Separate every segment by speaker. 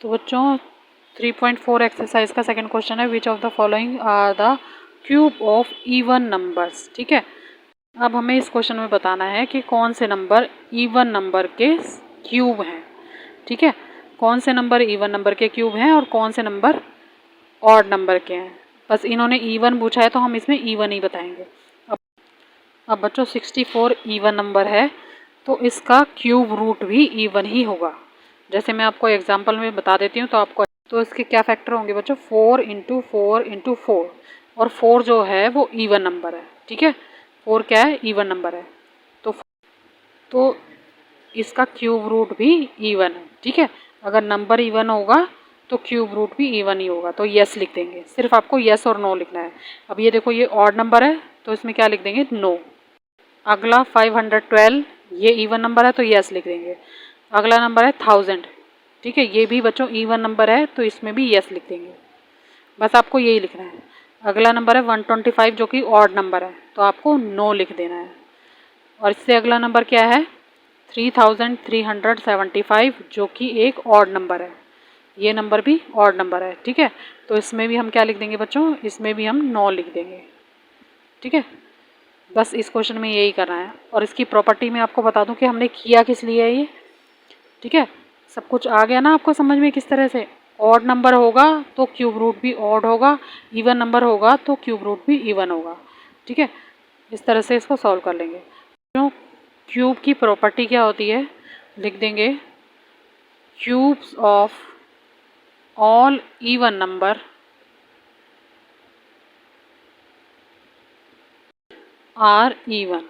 Speaker 1: तो बच्चों 3.4 एक्सरसाइज का सेकंड क्वेश्चन है, which of the following are the cube of even numbers. ठीक है, अब हमें इस क्वेश्चन में बताना है कि कौन से नंबर इवन नंबर के क्यूब हैं। ठीक है, कौन से नंबर इवन नंबर के क्यूब हैं और कौन से नंबर ऑड नंबर के हैं। बस इन्होंने इवन पूछा है तो हम इसमें इवन ही बताएंगे। अब बच्चों 64 इवन नंबर है तो इसका क्यूब रूट भी इवन ही होगा। जैसे मैं आपको एग्जांपल में बता देती हूँ तो आपको, तो इसके क्या फैक्टर होंगे बच्चों, 4 इंटू 4 इंटू 4, और 4 जो है वो इवन नंबर है। ठीक है, 4 क्या है, इवन नंबर है। तो इसका क्यूब रूट भी इवन है। ठीक है, अगर नंबर इवन होगा तो क्यूब रूट भी इवन ही होगा, तो यस लिख देंगे। सिर्फ आपको यस और नो लिखना है। अब ये देखो, ये ऑड नंबर है तो इसमें क्या लिख देंगे, नो। अगला 512, ये इवन नंबर है तो यस लिख देंगे। अगला नंबर है 1000, ठीक है, ये भी बच्चों इवन नंबर है तो इसमें भी यस लिख देंगे। बस आपको यही लिखना है। अगला नंबर है 125 जो कि ऑड नंबर है तो आपको नो लिख देना है। और इससे अगला नंबर क्या है, 3375 जो कि एक ऑड नंबर है, ये नंबर भी ऑड नंबर है। ठीक है, तो इसमें भी हम क्या लिख देंगे बच्चों, इसमें भी हम 9 लिख देंगे। ठीक है, बस इस क्वेश्चन में यही करना है। और इसकी प्रॉपर्टी में आपको बता दूं कि हमने किया किस लिए है ये। ठीक है, सब कुछ आ गया ना आपको समझ में किस तरह से। ऑड नंबर होगा तो क्यूब रूट भी ऑड होगा, इवन नंबर होगा तो क्यूब रूट भी इवन होगा। ठीक है, इस तरह से इसको सॉल्व कर लेंगे। तो क्यूब की प्रॉपर्टी क्या होती है, लिख देंगे cubes of all even number are even.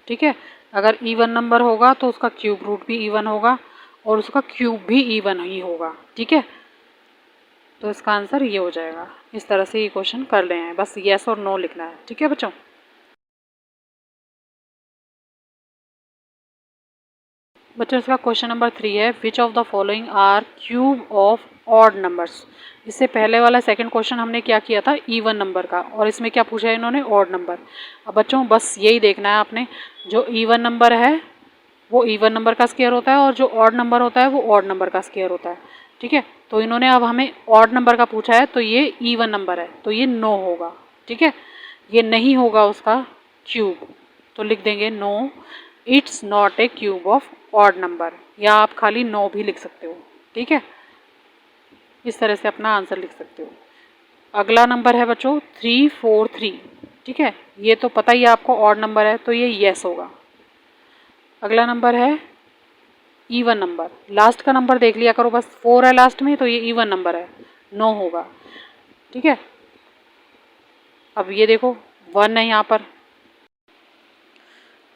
Speaker 1: ठीक है, अगर इवन नंबर होगा तो उसका क्यूब रूट भी इवन होगा और उसका क्यूब भी इवन ही होगा। ठीक है, तो इसका आंसर ये हो जाएगा। इस तरह से ये क्वेश्चन कर ले हैं, बस येस और नो लिखना है। ठीक है बच्चों, इसका क्वेश्चन नंबर 3 है, which of the following are cube of odd numbers. इससे पहले वाला सेकंड क्वेश्चन हमने क्या किया था, इवन नंबर का, और इसमें क्या पूछा है इन्होंने, ऑड नंबर। अब बच्चों बस यही देखना है आपने, जो इवन नंबर है वो इवन नंबर का स्क्वायर होता है और जो ऑड नंबर होता है वो ऑड नंबर का स्क्वायर होता है। ठीक है, तो इन्होंने अब हमें ऑड नंबर का पूछा है तो ये इवन नंबर है तो ये नो होगा। ठीक है, ये नहीं होगा उसका क्यूब, तो लिख देंगे no, it's not a cube of odd number, या आप खाली नो भी लिख सकते हो। ठीक है, इस तरह से अपना आंसर लिख सकते हो। अगला नंबर है बच्चों 343। ठीक है, ये तो पता ही है आपको ऑड नंबर है तो ये येस होगा। अगला नंबर है इवन नंबर, लास्ट का नंबर देख लिया करो, बस 4 है लास्ट में तो ये इवन नंबर है, नो होगा। ठीक है, अब ये देखो 1 है यहाँ पर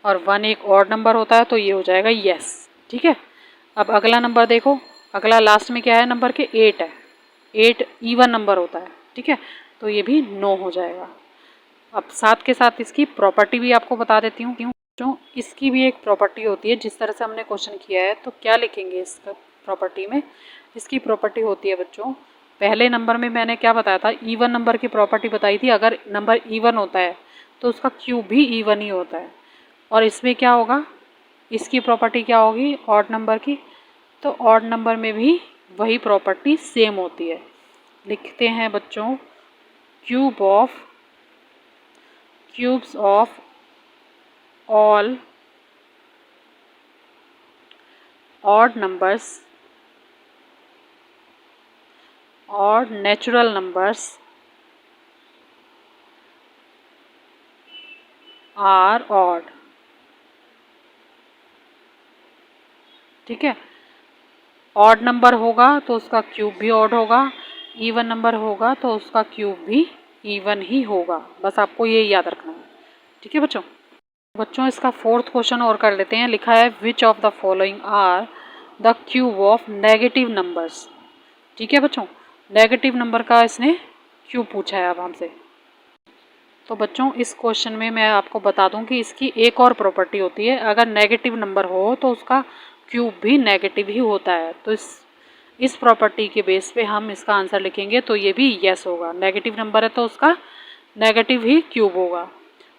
Speaker 1: और 1 एक ऑड नंबर होता है तो ये हो जाएगा यस। ठीक है, अब अगला नंबर देखो, अगला लास्ट में क्या है नंबर के, 8 है, 8 इवन नंबर होता है। ठीक है, तो ये भी नो हो जाएगा। अब साथ के साथ इसकी प्रॉपर्टी भी आपको बता देती हूँ। जो इसकी भी एक प्रॉपर्टी होती है, जिस तरह से हमने क्वेश्चन किया है तो क्या लिखेंगे इस प्रॉपर्टी में। इसकी प्रॉपर्टी होती है बच्चों, पहले नंबर में मैंने क्या बताया था, इवन नंबर की प्रॉपर्टी बताई थी, अगर नंबर इवन होता है तो उसका क्यूब भी इवन ही होता है। और इसमें क्या होगा, इसकी प्रॉपर्टी क्या होगी ऑड नंबर की, तो ऑड नंबर में भी वही प्रॉपर्टी सेम होती है। लिखते हैं बच्चों cubes of all odd numbers or natural numbers are odd। ठीक है, ऑड नंबर होगा तो उसका क्यूब भी ऑड होगा, इवन नंबर होगा तो उसका क्यूब भी इवन ही होगा। बस आपको ये याद रखना है। ठीक है बच्चों इसका फोर्थ क्वेश्चन और कर लेते हैं। लिखा है which of the following are the cube of negative numbers. ठीक है बच्चों, नेगेटिव नंबर का इसने क्यूब पूछा है अब हमसे। तो बच्चों इस क्वेश्चन में मैं आपको बता दूं कि इसकी एक और प्रॉपर्टी होती है, अगर नेगेटिव नंबर हो तो उसका क्यूब भी नेगेटिव ही होता है। तो इस प्रॉपर्टी के बेस पे हम इसका आंसर लिखेंगे तो ये भी यस होगा। नेगेटिव नंबर है तो उसका नेगेटिव ही क्यूब होगा।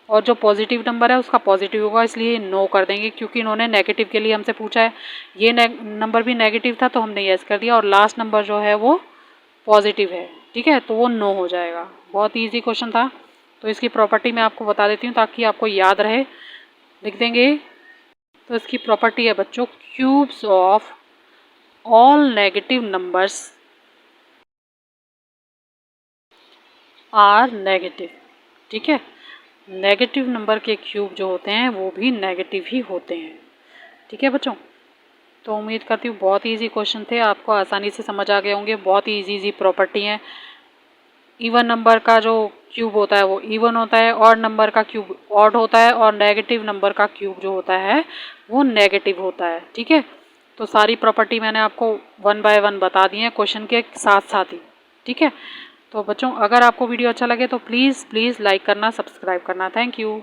Speaker 1: और जो पॉजिटिव नंबर है उसका पॉजिटिव होगा, इसलिए नो कर देंगे क्योंकि इन्होंने नेगेटिव के लिए हमसे पूछा है। ये नंबर भी नेगेटिव था तो हमने यस कर दिया, और लास्ट नंबर जो है वो पॉजिटिव है, ठीक है, तो वो नो हो जाएगा। बहुत ईजी क्वेश्चन था। तो इसकी प्रॉपर्टी मैं आपको बता देती हूँ ताकि आपको याद रहे, लिख देंगे। तो इसकी प्रॉपर्टी है बच्चों, cubes of all negative numbers are negative, ठीक है। नेगेटिव नंबर के क्यूब जो होते हैं वो भी नेगेटिव ही होते हैं, ठीक है बच्चों। तो उम्मीद करती हूँ बहुत इजी क्वेश्चन थे, आपको आसानी से समझ आ गए होंगे। बहुत ही इजी प्रॉपर्टी है। इवन नंबर का जो क्यूब होता है वो इवन होता है, ऑड नंबर का क्यूब ऑड होता है, और नेगेटिव नंबर का क्यूब जो होता है वो नेगेटिव होता है, ठीक है। तो सारी प्रॉपर्टी मैंने आपको 1 बाय 1 बता दी है क्वेश्चन के साथ साथ ही, ठीक है। तो बच्चों अगर आपको वीडियो अच्छा लगे तो प्लीज़ लाइक करना, सब्सक्राइब करना। Thank you.